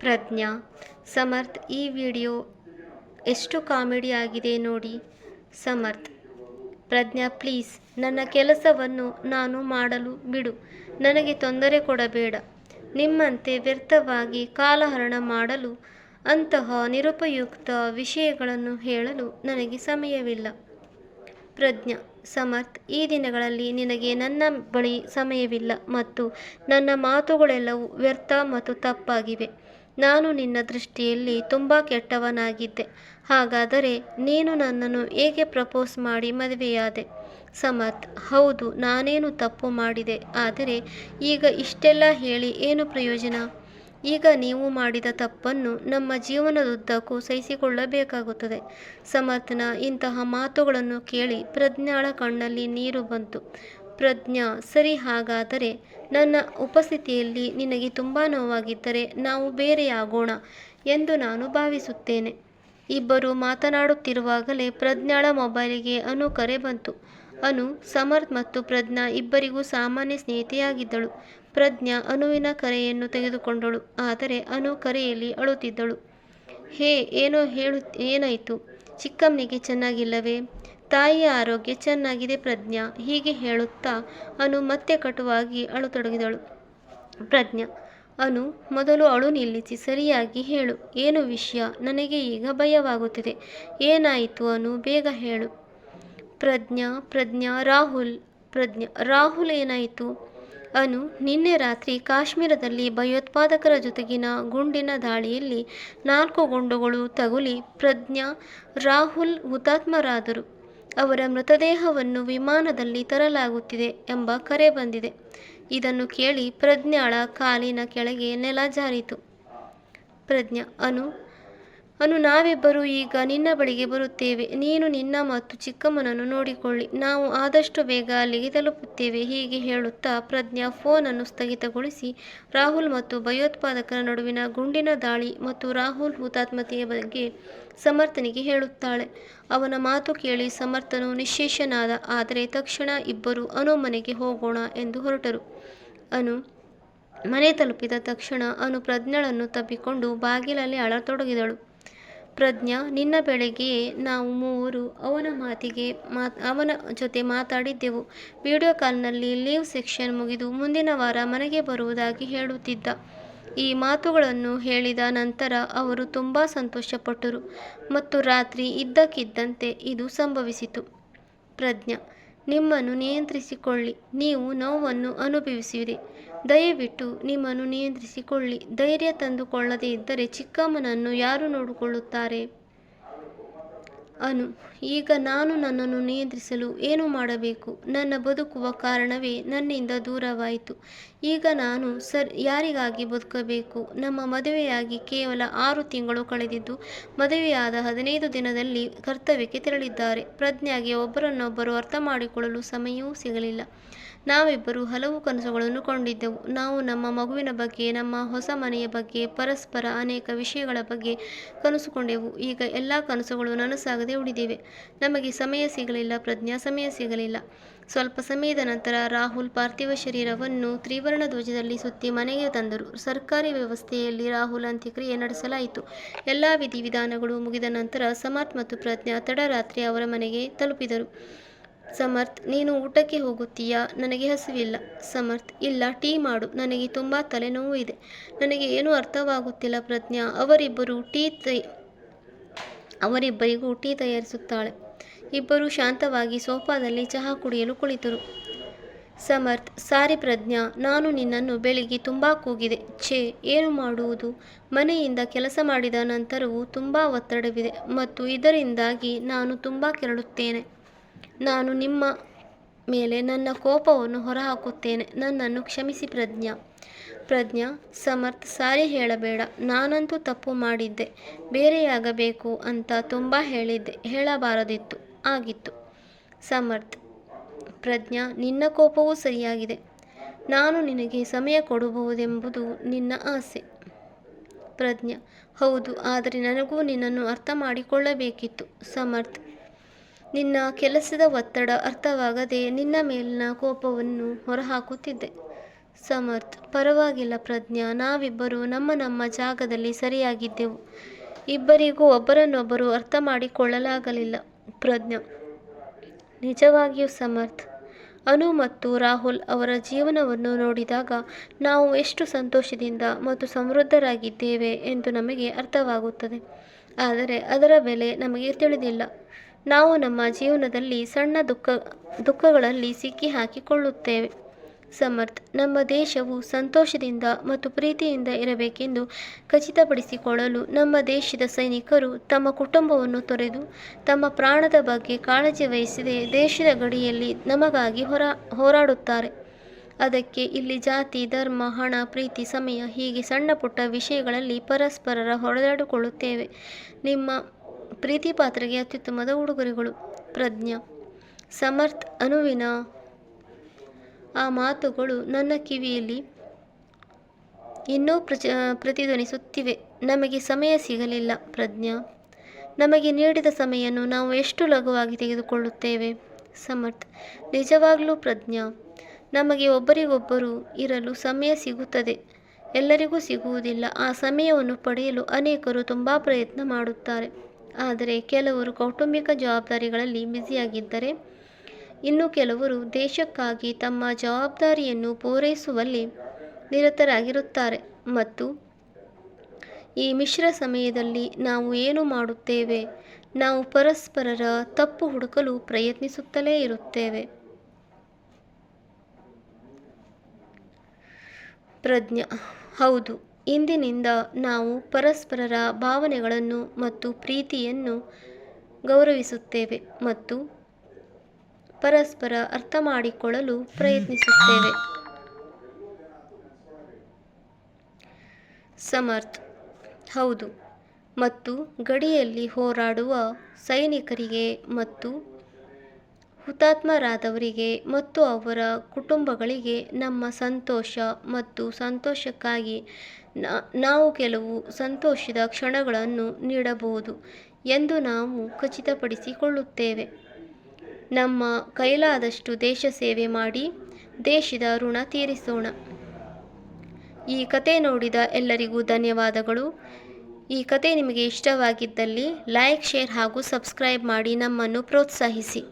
ಪ್ರಜ್ಞಾ. ಸಮರ್ಥ್, ಈ ವಿಡಿಯೋ ಎಷ್ಟು ಕಾಮಿಡಿ ಆಗಿದೆ ನೋಡಿ. ಸಮರ್ಥ್: ಪ್ರಜ್ಞಾ ಪ್ಲೀಸ್, ನನ್ನ ಕೆಲಸವನ್ನು ನಾನು ಮಾಡಲು ಬಿಡು. ನನಗೆ ತೊಂದರೆ ಕೊಡಬೇಡ. ನಿಮ್ಮಂತೆ ವ್ಯರ್ಥವಾಗಿ ಕಾಲಹರಣ ಮಾಡಲು, ಅಂತಹ ನಿರುಪಯುಕ್ತ ವಿಷಯಗಳನ್ನು ಹೇಳಲು ನನಗೆ ಸಮಯವಿಲ್ಲ. ಪ್ರಜ್ಞಾ: ಸಮರ್ಥ್, ಈ ದಿನಗಳಲ್ಲಿ ನಿನಗೆ ನನ್ನ ಬಳಿ ಸಮಯವಿಲ್ಲ ಮತ್ತು ನನ್ನ ಮಾತುಗಳೆಲ್ಲವೂ ವ್ಯರ್ಥ ಮತ್ತು ತಪ್ಪಾಗಿವೆ. ನಾನು ನಿನ್ನ ದೃಷ್ಟಿಯಲ್ಲಿ ತುಂಬ ಕೆಟ್ಟವನಾಗಿದ್ದೆ. ಹಾಗಾದರೆ ನೀನು ನನ್ನನ್ನು ಏಕೆ ಪ್ರಪೋಸ್ ಮಾಡಿ ಮದುವೆಯಾದೆ? ಸಮರ್ಥ್: ಹೌದು, ನಾನೇನು ತಪ್ಪು ಮಾಡಿದೆ. ಆದರೆ ಈಗ ಇಷ್ಟೆಲ್ಲ ಹೇಳಿ ಏನು ಪ್ರಯೋಜನ? ಈಗ ನೀವು ಮಾಡಿದ ತಪ್ಪನ್ನು ನಮ್ಮ ಜೀವನದುದ್ದಕ್ಕೂ ಸಹಿಸಿಕೊಳ್ಳಬೇಕಾಗುತ್ತದೆ. ಸಮರ್ಥ್ನ ಇಂತಹ ಮಾತುಗಳನ್ನು ಕೇಳಿ ಪ್ರಜ್ಞಾಳ ಕಣ್ಣಲ್ಲಿ ನೀರು ಬಂತು. ಪ್ರಜ್ಞಾ: ಸರಿ, ಹಾಗಾದರೆ ನನ್ನ ಉಪಸ್ಥಿತಿಯಲ್ಲಿ ನಿನಗೆ ತುಂಬ ನೋವಾಗಿದ್ದರೆ ನಾವು ಬೇರೆಯಾಗೋಣ ಎಂದು ನಾನು ಭಾವಿಸುತ್ತೇನೆ. ಇಬ್ಬರು ಮಾತನಾಡುತ್ತಿರುವಾಗಲೇ ಪ್ರಜ್ಞಾಳ ಮೊಬೈಲಿಗೆ ಅನು ಕರೆ ಬಂತು. ಅನು, ಸಮರ್ಥ್ ಮತ್ತು ಪ್ರಜ್ಞಾ ಇಬ್ಬರಿಗೂ ಸಾಮಾನ್ಯ ಸ್ನೇಹಿತೆಯಾಗಿದ್ದಳು. ಪ್ರಜ್ಞಾ ಅನುವಿನ ಕರೆಯನ್ನು ತೆಗೆದುಕೊಂಡಳು. ಆದರೆ ಅನು ಕರೆಯಲ್ಲಿ ಅಳುತ್ತಿದ್ದಳು. ಹೇ, ಏನಾಯಿತು? ಚಿಕ್ಕಮ್ಮನಿಗೆ ಚೆನ್ನಾಗಿಲ್ಲವೇ? ತಾಯಿಯ ಆರೋಗ್ಯ ಚೆನ್ನಾಗಿದೆ ಪ್ರಜ್ಞಾ. ಹೀಗೆ ಹೇಳುತ್ತಾ ಅನು ಮತ್ತೆ ಕಟುವಾಗಿ ಅಳತೊಡಗಿದಳು. ಪ್ರಜ್ಞಾ: ಅನು, ಮೊದಲು ಅಳು ನಿಲ್ಲಿಸಿ ಸರಿಯಾಗಿ ಹೇಳು. ಏನು ವಿಷಯ? ನನಗೆ ಈಗ ಭಯವಾಗುತ್ತಿದೆ. ಏನಾಯಿತು ಅನು? ಬೇಗ ಹೇಳು. ಪ್ರಜ್ಞಾ: ರಾಹುಲ್. ಪ್ರಜ್ಞಾ: ರಾಹುಲ್ ಏನಾಯಿತು? ಅನು, ನಿನ್ನೆ ರಾತ್ರಿ ಕಾಶ್ಮೀರದಲ್ಲಿ ಭಯೋತ್ಪಾದಕರ ಜೊತೆಗಿನ ಗುಂಡಿನ ದಾಳಿಯಲ್ಲಿ 4 ಗುಂಡುಗಳು ತಗುಲಿ ಪ್ರಜ್ಞಾ, ರಾಹುಲ್ ಹುತಾತ್ಮರಾದರು. ಅವರ ಮೃತದೇಹವನ್ನು ವಿಮಾನದಲ್ಲಿ ತರಲಾಗುತ್ತಿದೆ ಎಂಬ ಕರೆ ಬಂದಿದೆ. ಇದನ್ನು ಕೇಳಿ ಪ್ರಜ್ಞಾಳ ಕಾಲಿನ ಕೆಳಗೆ ನೆಲ ಜಾರಿತು. ಪ್ರಜ್ಞಾ: ಅನು, ನಾವಿಬ್ಬರೂ ಈಗ ನಿನ್ನ ಬಳಿಗೆ ಬರುತ್ತೇವೆ. ನೀನು ನಿನ್ನ ಮತ್ತು ಚಿಕ್ಕಮ್ಮನನ್ನು ನೋಡಿಕೊಳ್ಳಿ. ನಾವು ಆದಷ್ಟು ಬೇಗ ಅಲ್ಲಿಗೆ ತಲುಪುತ್ತೇವೆ. ಹೀಗೆ ಹೇಳುತ್ತಾ ಪ್ರಜ್ಞಾ ಫೋನನ್ನು ಸ್ಥಗಿತಗೊಳಿಸಿ ರಾಹುಲ್ ಮತ್ತು ಭಯೋತ್ಪಾದಕರ ನಡುವಿನ ಗುಂಡಿನ ದಾಳಿ ಮತ್ತು ರಾಹುಲ್ ಹುತಾತ್ಮತೆಯ ಬಗ್ಗೆ ಸಮರ್ಥನಿಗೆ ಹೇಳುತ್ತಾಳೆ. ಅವನ ಮಾತು ಕೇಳಿ ಸಮರ್ಥನು ನಿಶ್ಶೇಷನಾದ. ಆದರೆ ತಕ್ಷಣ ಇಬ್ಬರು ಅನು ಮನೆಗೆ ಹೋಗೋಣ ಎಂದು ಹೊರಟರು. ಅನು ಮನೆ ತಲುಪಿದ ತಕ್ಷಣ ಅನು ಪ್ರಜ್ಞಳನ್ನು ತಬ್ಬಿಕೊಂಡು ಬಾಗಿಲಲ್ಲಿ ಅಳತೊಡಗಿದಳು. ಪ್ರಜ್ಞಾ: ನಿನ್ನ ಬೆಳಗ್ಗೆಯೇ ನಾವು ಮೂವರು ಅವನ ಜೊತೆ ಮಾತಾಡಿದ್ದೆವು. ವಿಡಿಯೋ ಕಾಲ್ನಲ್ಲಿ ಲೀವ್ ಸೆಷನ್ ಮುಗಿದು ಮುಂದಿನ ವಾರ ಮನೆಗೆ ಬರುವುದಾಗಿ ಹೇಳುತ್ತಿದ್ದ. ಈ ಮಾತುಗಳನ್ನು ಹೇಳಿದ ನಂತರ ಅವರು ತುಂಬ ಸಂತೋಷಪಟ್ಟರು ಮತ್ತು ರಾತ್ರಿ ಇದ್ದಕ್ಕಿದ್ದಂತೆ ಇದು ಸಂಭವಿಸಿತು. ಪ್ರಜ್ಞಾ: ನಿಮ್ಮನ್ನು ನಿಯಂತ್ರಿಸಿಕೊಳ್ಳಿ. ನೀವು ನೋವನ್ನು ಅನುಭವಿಸುವಿರಿ. ದಯವಿಟ್ಟು ನಿಮ್ಮನ್ನು ನಿಯಂತ್ರಿಸಿಕೊಳ್ಳಿ. ಧೈರ್ಯ ತಂದುಕೊಳ್ಳದೇ ಇದ್ದರೆ ಚಿಕ್ಕಮ್ಮನನ್ನು ಯಾರು ನೋಡಿಕೊಳ್ಳುತ್ತಾರೆ? ಅನು: ಈಗ ನಾನು ನನ್ನನ್ನು ನಿಯಂತ್ರಿಸಲು ಏನು ಮಾಡಬೇಕು? ನನ್ನ ಬದುಕುವ ಕಾರಣವೇ ನನ್ನಿಂದ ದೂರವಾಯಿತು. ಈಗ ನಾನು ಯಾರಿಗಾಗಿ ಬದುಕಬೇಕು? ನಮ್ಮ ಮದುವೆಯಾಗಿ ಕೇವಲ 6 ತಿಂಗಳು ಕಳೆದಿದ್ದು, ಮದುವೆಯಾದ 15 ದಿನದಲ್ಲಿ ಕರ್ತವ್ಯಕ್ಕೆ ತೆರಳಿದ್ದಾರೆ. ಪ್ರಜ್ಞಾಗೆ ಒಬ್ಬರನ್ನೊಬ್ಬರು ಅರ್ಥ ಮಾಡಿಕೊಳ್ಳಲು ಸಮಯವೂ ಸಿಗಲಿಲ್ಲ. ನಾವಿಬ್ಬರು ಹಲವು ಕನಸುಗಳನ್ನು ಕಂಡಿದ್ದೆವು. ನಾವು ನಮ್ಮ ಮಗುವಿನ ಬಗ್ಗೆ, ನಮ್ಮ ಹೊಸ ಮನೆಯ ಬಗ್ಗೆ, ಪರಸ್ಪರ ಅನೇಕ ವಿಷಯಗಳ ಬಗ್ಗೆ ಕನಸುಕೊಂಡೆವು. ಈಗ ಎಲ್ಲ ಕನಸುಗಳು ನನಸಾಗದೆ ಉಳಿದಿವೆ. ನಮಗೆ ಸಮಯ ಸಿಗಲಿಲ್ಲ ಪ್ರಜ್ಞಾ, ಸಮಯ ಸಿಗಲಿಲ್ಲ. ಸ್ವಲ್ಪ ಸಮಯದ ನಂತರ ರಾಹುಲ್ ಪಾರ್ಥಿವ ಶರೀರವನ್ನು ತ್ರಿವರ್ಣ ಧ್ವಜದಲ್ಲಿ ಸುತ್ತಿ ಮನೆಗೆ ತಂದರು. ಸರ್ಕಾರಿ ವ್ಯವಸ್ಥೆಯಲ್ಲಿ ರಾಹುಲ್ ಅಂತ್ಯಕ್ರಿಯೆ ನಡೆಸಲಾಯಿತು. ಎಲ್ಲ ವಿಧಿವಿಧಾನಗಳು ಮುಗಿದ ನಂತರ ಸಮರ್ಥ್ ಮತ್ತು ಪ್ರಜ್ಞಾ ತಡರಾತ್ರಿ ಅವರ ಮನೆಗೆ ತಲುಪಿದರು. ಸಮರ್ಥ್: ನೀನು ಊಟಕ್ಕೆ ಹೋಗುತ್ತೀಯಾ? ನನಗೆ ಹಸಿವಿಲ್ಲ. ಸಮರ್ಥ್: ಇಲ್ಲ, ಟೀ ಮಾಡು. ನನಗೆ ತುಂಬ ತಲೆನೋವು ಇದೆ. ನನಗೆ ಏನೂ ಅರ್ಥವಾಗುತ್ತಿಲ್ಲ ಪ್ರಜ್ಞಾ. ಅವರಿಬ್ಬರಿಗೂ ಟೀ ತಯಾರಿಸುತ್ತಾಳೆ. ಇಬ್ಬರೂ ಶಾಂತವಾಗಿ ಸೋಫಾದಲ್ಲಿ ಚಹಾ ಕುಡಿಯಲು ಕುಳಿತರು. ಸಮರ್ಥ್: ಸಾರಿ ಪ್ರಜ್ಞಾ, ನಾನು ನಿನ್ನನ್ನು ಬೆಳಿಗ್ಗೆ ತುಂಬ ಕೂಗಿದೆ. ಛೇ, ಏನು ಮಾಡುವುದು? ಮನೆಯಿಂದ ಕೆಲಸ ಮಾಡಿದ ನಂತರವೂ ತುಂಬ ಒತ್ತಡವಿದೆ ಮತ್ತು ಇದರಿಂದಾಗಿ ನಾನು ತುಂಬ ಕೆರಳುತ್ತೇನೆ. ನಾನು ನಿಮ್ಮ ಮೇಲೆ ನನ್ನ ಕೋಪವನ್ನು ಹೊರಹಾಕುತ್ತೇನೆ. ನನ್ನನ್ನು ಕ್ಷಮಿಸಿ ಪ್ರಜ್ಞಾ. ಪ್ರಜ್ಞಾ: ಸಮರ್ಥ್, ಸಾರಿ ಹೇಳಬೇಡ. ನಾನಂತೂ ತಪ್ಪು ಮಾಡಿದ್ದೆ. ಬೇರೆಯಾಗಬೇಕು ಅಂತ ತುಂಬ ಹೇಳಿದ್ದೆ. ಹೇಳಬಾರದಿತ್ತು. ಆಗಿತ್ತು. ಸಮರ್ಥ್: ಪ್ರಜ್ಞಾ, ನಿನ್ನ ಕೋಪವೂ ಸರಿಯಾಗಿದೆ. ನಾನು ನಿನಗೆ ಸಮಯ ಕೊಡಬಹುದೆಂಬುದು ನಿನ್ನ ಆಸೆ. ಪ್ರಜ್ಞಾ: ಹೌದು, ಆದರೆ ನನಗೂ ನಿನ್ನನ್ನು ಅರ್ಥ ಮಾಡಿಕೊಳ್ಳಬೇಕಿತ್ತು. ಸಮರ್ಥ್: ನಿನ್ನ ಕೆಲಸದ ಒತ್ತಡ ಅರ್ಥವಾಗದೆ ನಿನ್ನ ಮೇಲಿನ ಕೋಪವನ್ನು ಹೊರಹಾಕುತ್ತಿದ್ದೆ. ಸಮರ್ಥ್: ಪರವಾಗಿಲ್ಲ ಪ್ರಜ್ಞಾ, ನಾವಿಬ್ಬರು ನಮ್ಮ ನಮ್ಮ ಜಾಗದಲ್ಲಿ ಸರಿಯಾಗಿದ್ದೆವು. ಇಬ್ಬರಿಗೂ ಒಬ್ಬರನ್ನೊಬ್ಬರು ಅರ್ಥ ಮಾಡಿಕೊಳ್ಳಲಾಗಲಿಲ್ಲ. ಪ್ರಜ್ಞಾ: ನಿಜವಾಗಿಯೂ ಸಮರ್ಥ್. ಅನು ಮತ್ತು ರಾಹುಲ್ ಅವರ ಜೀವನವನ್ನು ನೋಡಿದಾಗ ನಾವು ಎಷ್ಟು ಸಂತೋಷದಿಂದ ಮತ್ತು ಸಮೃದ್ಧರಾಗಿದ್ದೇವೆ ಎಂದು ನಮಗೆ ಅರ್ಥವಾಗುತ್ತದೆ. ಆದರೆ ಅದರ ಬೆಲೆ ನಮಗೆ ತಿಳಿದಿಲ್ಲ. ನಾವು ನಮ್ಮ ಜೀವನದಲ್ಲಿ ಸಣ್ಣ ದುಃಖಗಳಲ್ಲಿ ಸಿಕ್ಕಿಹಾಕಿಕೊಳ್ಳುತ್ತೇವೆ. ಸಮರ್ಥ್: ನಮ್ಮ ದೇಶವು ಸಂತೋಷದಿಂದ ಮತ್ತು ಪ್ರೀತಿಯಿಂದ ಇರಬೇಕೆಂದು ಖಚಿತಪಡಿಸಿಕೊಳ್ಳಲು ನಮ್ಮ ದೇಶದ ಸೈನಿಕರು ತಮ್ಮ ಕುಟುಂಬವನ್ನು ತೊರೆದು ತಮ್ಮ ಪ್ರಾಣದ ಬಗ್ಗೆ ಕಾಳಜಿ ವಹಿಸದೆ ದೇಶದ ಗಡಿಯಲ್ಲಿ ನಮಗಾಗಿ ಹೋರಾಡುತ್ತಾರೆ. ಅದಕ್ಕೆ ಇಲ್ಲಿ ಜಾತಿ, ಧರ್ಮ, ಹಣ, ಪ್ರೀತಿ, ಸಮಯ ಹೀಗೆ ಸಣ್ಣ ಪುಟ್ಟ ವಿಷಯಗಳಲ್ಲಿ ಪರಸ್ಪರರ ಹೊಡೆದಾಡಿಕೊಳ್ಳುತ್ತೇವೆ. ನಿಮ್ಮ ಪ್ರೀತಿ ಪಾತ್ರಗೆ ಅತ್ಯುತ್ತಮದ ಉಡುಗೊರೆಗಳು. ಪ್ರಜ್ಞಾ: ಸಮರ್ಥ್ ಅನುವಿನ ಆ ಮಾತುಗಳು ನನ್ನ ಕಿವಿಯಲ್ಲಿ ಇನ್ನೂ ಪ್ರತಿಧ್ವನಿಸುತ್ತಿವೆ. ನಮಗೆ ಸಮಯ ಸಿಗಲಿಲ್ಲ. ಪ್ರಜ್ಞಾ: ನಮಗೆ ನೀಡಿದ ಸಮಯವನ್ನು ನಾವು ಎಷ್ಟು ಲಘುವಾಗಿ ತೆಗೆದುಕೊಳ್ಳುತ್ತೇವೆ. ಸಮರ್ಥ್: ನಿಜವಾಗಲೂ ಪ್ರಜ್ಞಾ, ನಮಗೆ ಒಬ್ಬರಿಗೊಬ್ಬರು ಇರಲು ಸಮಯ ಸಿಗುತ್ತದೆ, ಎಲ್ಲರಿಗೂ ಸಿಗುವುದಿಲ್ಲ. ಆ ಸಮಯವನ್ನು ಪಡೆಯಲು ಅನೇಕರು ತುಂಬ ಪ್ರಯತ್ನ ಮಾಡುತ್ತಾರೆ. ಆದರೆ ಕೆಲವರು ಕೌಟುಂಬಿಕ ಜವಾಬ್ದಾರಿಗಳಲ್ಲಿ ಬ್ಯುಸಿಯಾಗಿದ್ದರೆ, ಇನ್ನು ಕೆಲವರು ದೇಶಕ್ಕಾಗಿ ತಮ್ಮ ಜವಾಬ್ದಾರಿಯನ್ನು ಪೂರೈಸುವಲ್ಲಿ ನಿರತರಾಗಿರುತ್ತಾರೆ. ಮತ್ತು ಈ ಮಿಶ್ರ ಸಮಯದಲ್ಲಿ ನಾವು ಏನು ಮಾಡುತ್ತೇವೆ? ನಾವು ಪರಸ್ಪರರ ತಪ್ಪು ಹುಡುಕಲು ಪ್ರಯತ್ನಿಸುತ್ತಲೇ ಇರುತ್ತೇವೆ. ಪ್ರಜ್ಞಾ: ಹೌದು. ಇಂದಿನಿಂದ ನಾವು ಪರಸ್ಪರರ ಭಾವನೆಗಳನ್ನು ಮತ್ತು ಪ್ರೀತಿಯನ್ನು ಗೌರವಿಸುತ್ತೇವೆ ಮತ್ತು ಪರಸ್ಪರ ಅರ್ಥ ಮಾಡಿಕೊಳ್ಳಲು ಪ್ರಯತ್ನಿಸುತ್ತೇವೆ. ಸಮರ್ಥ್: ಹೌದು. ಮತ್ತು ಗಡಿಯಲ್ಲಿ ಹೋರಾಡುವ ಸೈನಿಕರಿಗೆ ಮತ್ತು ಹುತಾತ್ಮರಾದವರಿಗೆ ಮತ್ತು ಅವರ ಕುಟುಂಬಗಳಿಗೆ ನಮ್ಮ ಸಂತೋಷ ಮತ್ತು ಸಂತೋಷಕ್ಕಾಗಿ ನಾವು ಕೆಲವು ಸಂತೋಷದ ಕ್ಷಣಗಳನ್ನು ನೀಡಬಹುದು ಎಂದು ನಾವು ಖಚಿತಪಡಿಸಿಕೊಳ್ಳುತ್ತೇವೆ. ನಮ್ಮ ಕೈಲಾದಷ್ಟು ದೇಶ ಸೇವೆ ಮಾಡಿ ದೇಶದ ಋಣ ತೀರಿಸೋಣ. ಈ ಕತೆ ನೋಡಿದ ಎಲ್ಲರಿಗೂ ಧನ್ಯವಾದಗಳು. ಈ ಕತೆ ನಿಮಗೆ ಇಷ್ಟವಾಗಿದ್ದಲ್ಲಿ ಲೈಕ್, ಶೇರ್ ಹಾಗೂ ಸಬ್ಸ್ಕ್ರೈಬ್ ಮಾಡಿ ನಮ್ಮನ್ನು ಪ್ರೋತ್ಸಾಹಿಸಿ.